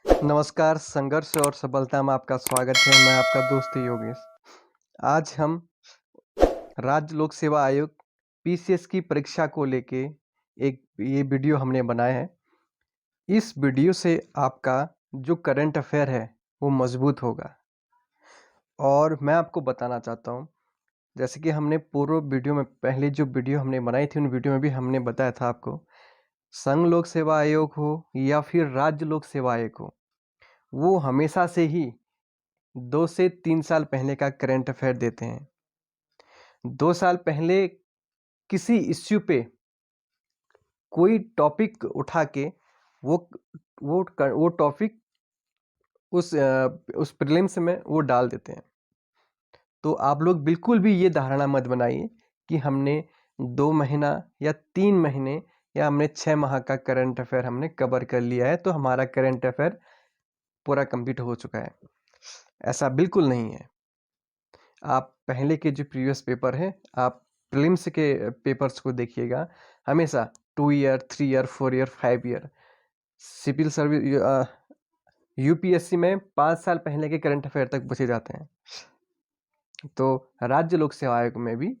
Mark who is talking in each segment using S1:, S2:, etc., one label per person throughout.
S1: नमस्कार, संघर्ष और सफलता में आपका स्वागत है। मैं आपका दोस्त योगेश। आज हम राज्य लोक सेवा आयोग पीसीएस की परीक्षा को लेके एक ये वीडियो हमने बनाया है। इस वीडियो से आपका जो करंट अफेयर है वो मजबूत होगा। और मैं आपको बताना चाहता हूँ, जैसे कि हमने पूर्व वीडियो में पहले जो वीडियो हमने बनाई थी उन वीडियो में भी हमने बताया था आपको, संघ लोक सेवा आयोग हो या फिर राज्य लोक सेवा आयोग हो, वो हमेशा से ही 2 से 3 साल पहले का करंट अफेयर देते हैं। 2 साल पहले किसी इश्यू पे कोई टॉपिक उठा के वो टॉपिक उस प्रीलिम्स में वो डाल देते हैं। तो आप लोग बिल्कुल भी ये धारणा मत बनाइए कि हमने 2 महीना या 3 महीने या हमने 6 माह का करंट अफेयर हमने कवर कर लिया है, तो हमारा करंट अफेयर पूरा कंप्लीट हो चुका है। ऐसा बिल्कुल नहीं है। आप पहले के जो प्रीवियस पेपर हैं, आप प्रीलिम्स के पेपर्स को देखिएगा। हमेशा 2 year, 3 year, 4 year, 5 year civil service UPSC में 5 साल पहले के करंट अफेयर तक पूछे जाते हैं। तो राज्य लोक सेवा आयोग में भी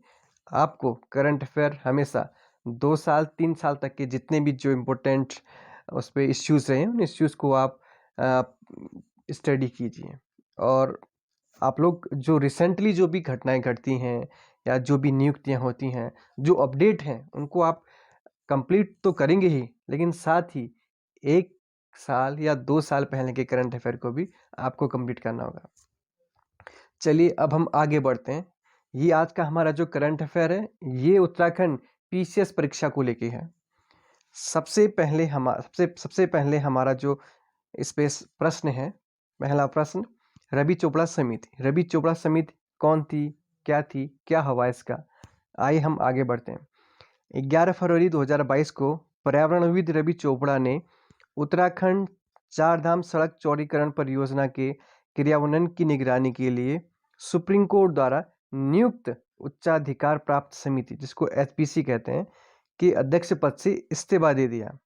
S1: आपको करंट अफेयर हमेशा 2 साल 3 साल तक के जितने भी जो इम्पोर्टेंट उस पर इश्यूज़ रहे हैं उन इश्यूज़ को आप स्टडी कीजिए। और आप लोग जो रिसेंटली जो भी घटनाएं घटती हैं या जो भी नियुक्तियां होती हैं, जो अपडेट हैं, उनको आप कंप्लीट तो करेंगे ही, लेकिन साथ ही 1 साल या 2 साल पहले के करंट अफेयर को भी आपको कंप्लीट करना होगा। चलिए अब हम आगे बढ़ते हैं। ये आज का हमारा जो करंट अफेयर है ये उत्तराखंड पीसीएस परीक्षा को लेके है। सबसे पहले हमारा जो इस पे प्रश्न है, पहला प्रश्न, रवि चोपड़ा समिति कौन थी, क्या हवा इसका। आइए हम आगे बढ़ते हैं। 11 फरवरी 2022 को पर्यावरणविद रवि चोपड़ा ने उत्तराखंड चारधाम सड़क चौड़ीकरण परियोजना के क्रियान्वयन की निगरानी के लिए सुप्रीम कोर्ट द्वारा नियुक्त उच्चाधिकार प्राप्त समिति, जिसको एचपीसी कहते हैं, के अध्यक्ष पद से इस्तीफा दे दिया।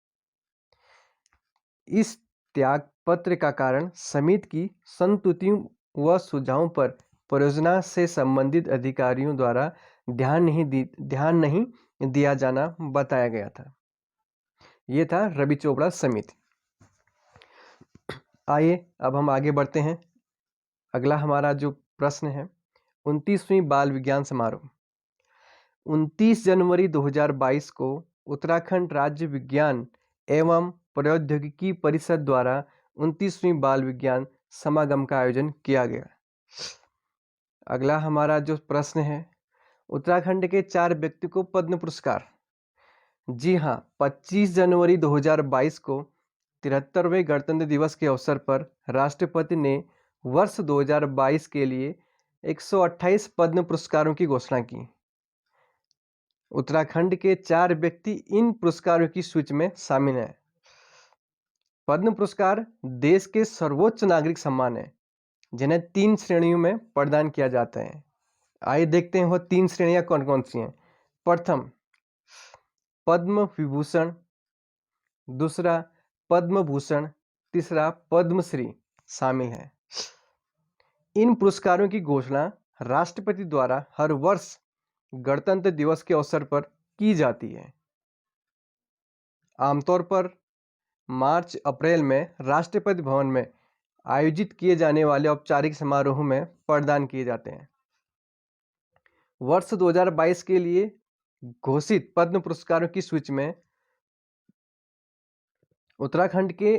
S1: इस त्याग पत्र का कारण समिति की संतुतियों व सुझावों पर परियोजना से संबंधित अधिकारियों द्वारा ध्यान नहीं दिया जाना बताया गया था। ये था रवि चोपड़ा समिति। आइए अब हम आगे बढ़ते हैं। अगला हमारा जो प्रश्न है, 29वीं बाल विज्ञान समारोह। 29 जनवरी 2022 को उत्तराखंड राज्य विज्ञान एवं प्रौद्योगिकी परिषद द्वारा 29वीं बाल विज्ञान समागम का आयोजन किया गया। अगला हमारा जो प्रश्न है, उत्तराखंड के 4 व्यक्ति को पद्म पुरस्कार। जी हाँ, 25 जनवरी 2022 को 73वें गणतंत्र दिवस के अवसर पर राष्ट्रपति ने वर्ष 2022 के लिए 128 पद्म पुरस्कारों की घोषणा की। उत्तराखंड के 4 व्यक्ति इन पुरस्कारों की सूची में शामिल हैं। पद्म पुरस्कार देश के सर्वोच्च नागरिक सम्मान है, जिन्हें 3 श्रेणियों में प्रदान किया जाता है। आइए देखते हैं वो 3 श्रेणियां कौन कौन सी हैं। प्रथम, पद्म विभूषण, दूसरा पद्म भूषण, तीसरा पद्मश्री शामिल है। इन पुरस्कारों की घोषणा राष्ट्रपति द्वारा हर वर्ष गणतंत्र दिवस के अवसर पर की जाती है। आमतौर पर मार्च अप्रैल में राष्ट्रपति भवन में आयोजित किए जाने वाले औपचारिक समारोह में प्रदान किए जाते हैं। वर्ष 2022 के लिए घोषित पद्म पुरस्कारों की सूची में उत्तराखंड के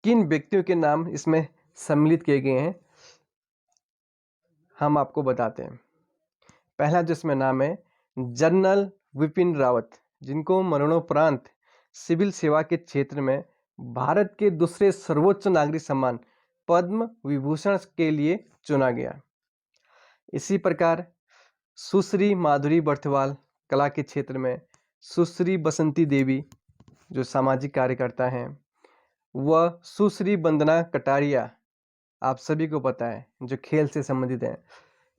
S1: किन व्यक्तियों के नाम इसमें सम्मिलित किए गए हैं, हम आपको बताते हैं। पहला जिसमें नाम है जनरल विपिन रावत, जिनको मरणोपरांत सिविल सेवा के क्षेत्र में भारत के दूसरे सर्वोच्च नागरिक सम्मान पद्म विभूषण के लिए चुना गया। इसी प्रकार सुश्री माधुरी बर्थवाल कला के क्षेत्र में, सुश्री बसंती देवी जो सामाजिक कार्यकर्ता हैं, वह सुश्री वंदना कटारिया, आप सभी को पता है, जो खेल से संबंधित हैं,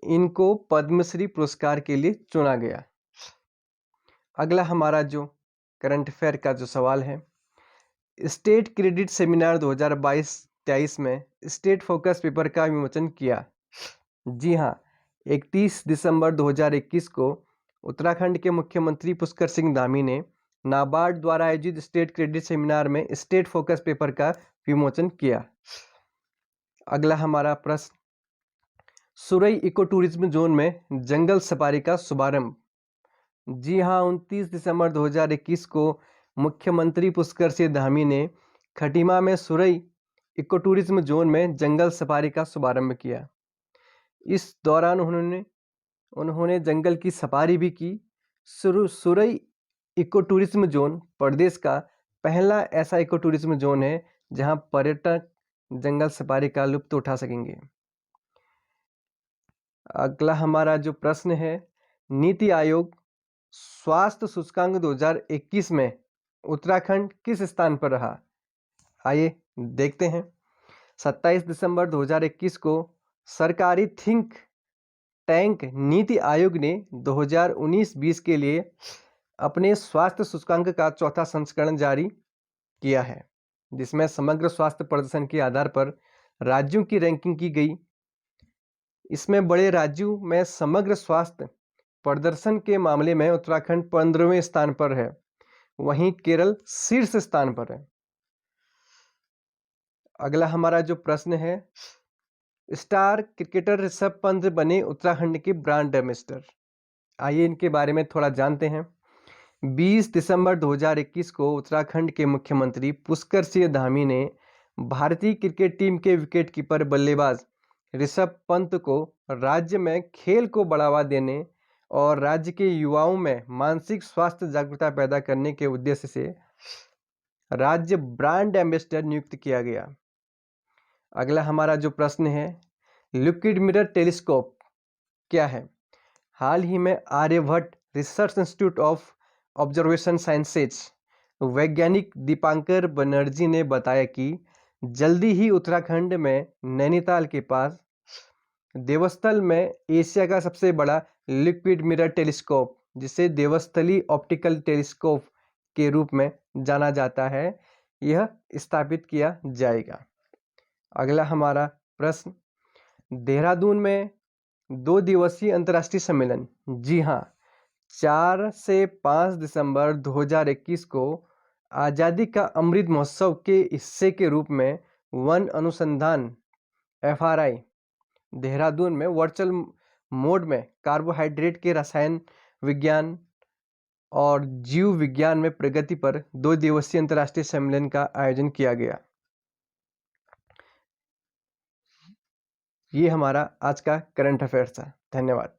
S1: इनको पद्मश्री पुरस्कार के लिए चुना गया। अगला हमारा जो करंट अफेयर का जो सवाल है, स्टेट क्रेडिट सेमिनार 2022-23 में स्टेट फोकस पेपर का विमोचन किया? जी हाँ, 31 दिसंबर 2021 को उत्तराखंड के मुख्यमंत्री पुष्कर सिंह धामी ने नाबार्ड द्वारा आयोजित स्टेट क्रेडिट सेमिनार में स्टेट फोकस पेपर का विमोचन किया। अगला हमारा प्रश्न, सुरई इको टूरिज्म जोन में जंगल सफारी का शुभारंभ? जी हाँ, 29 दिसंबर 2021 को मुख्यमंत्री पुष्कर सिंह धामी ने खटीमा में सुरई इको टूरिज्म जोन में जंगल सफारी का शुभारंभ किया। इस दौरान उन्होंने जंगल की सफारी भी की। सुरई इको टूरिज्म जोन प्रदेश का पहला ऐसा इको टूरिज्म जोन है जहां पर्यटक जंगल सफारी का लुत्फ उठा सकेंगे। अगला हमारा जो प्रश्न है, नीति आयोग स्वास्थ्य सूचकांक 2021 में उत्तराखंड किस स्थान पर रहा? आइए देखते हैं। 27 दिसंबर 2021 को सरकारी थिंक टैंक नीति आयोग ने 2019-20 के लिए अपने स्वास्थ्य सूचकांक का चौथा संस्करण जारी किया है, जिसमें समग्र स्वास्थ्य प्रदर्शन के आधार पर राज्यों की रैंकिंग की गई। इसमें बड़े राज्यों में समग्र स्वास्थ्य प्रदर्शन के मामले में उत्तराखंड 15वें स्थान पर है, वहीं केरल शीर्ष स्थान पर है। अगला हमारा जो प्रश्न है, स्टार क्रिकेटर ऋषभ पंत बने उत्तराखंड के ब्रांड एम्बेसडर। आइए इनके बारे में थोड़ा जानते हैं। 20 दिसंबर 2021 को उत्तराखंड के मुख्यमंत्री पुष्कर सिंह धामी ने भारतीय क्रिकेट टीम के विकेटकीपर बल्लेबाज ऋषभ पंत को राज्य में खेल को बढ़ावा देने और राज्य के युवाओं में मानसिक स्वास्थ्य जागरूकता पैदा करने के उद्देश्य से राज्य ब्रांड एम्बेसडर नियुक्त किया गया। अगला हमारा जो प्रश्न है, लिक्विड मिरर टेलीस्कोप क्या है? हाल ही में Aryabhatta research institute of observation sciences वैज्ञानिक दीपांकर बनर्जी ने बताया कि जल्दी ही उत्तराखंड में नैनीताल के पास देवस्थल में एशिया का सबसे बड़ा लिक्विड मिरर टेलीस्कोप, जिसे देवस्थली ऑप्टिकल टेलीस्कोप के रूप में जाना जाता है, यह स्थापित किया जाएगा। अगला हमारा प्रश्न, देहरादून में 2 दिवसीय अंतर्राष्ट्रीय सम्मेलन। जी हाँ, 4 से 5 दिसंबर 2021 को आज़ादी का अमृत महोत्सव के हिस्से के रूप में वन अनुसंधान FRI देहरादून में वर्चुअल मोड में कार्बोहाइड्रेट के रसायन विज्ञान और जीव विज्ञान में प्रगति पर 2 दिवसीय अंतर्राष्ट्रीय सम्मेलन का आयोजन किया गया। ये हमारा आज का करंट अफेयर्स था। धन्यवाद।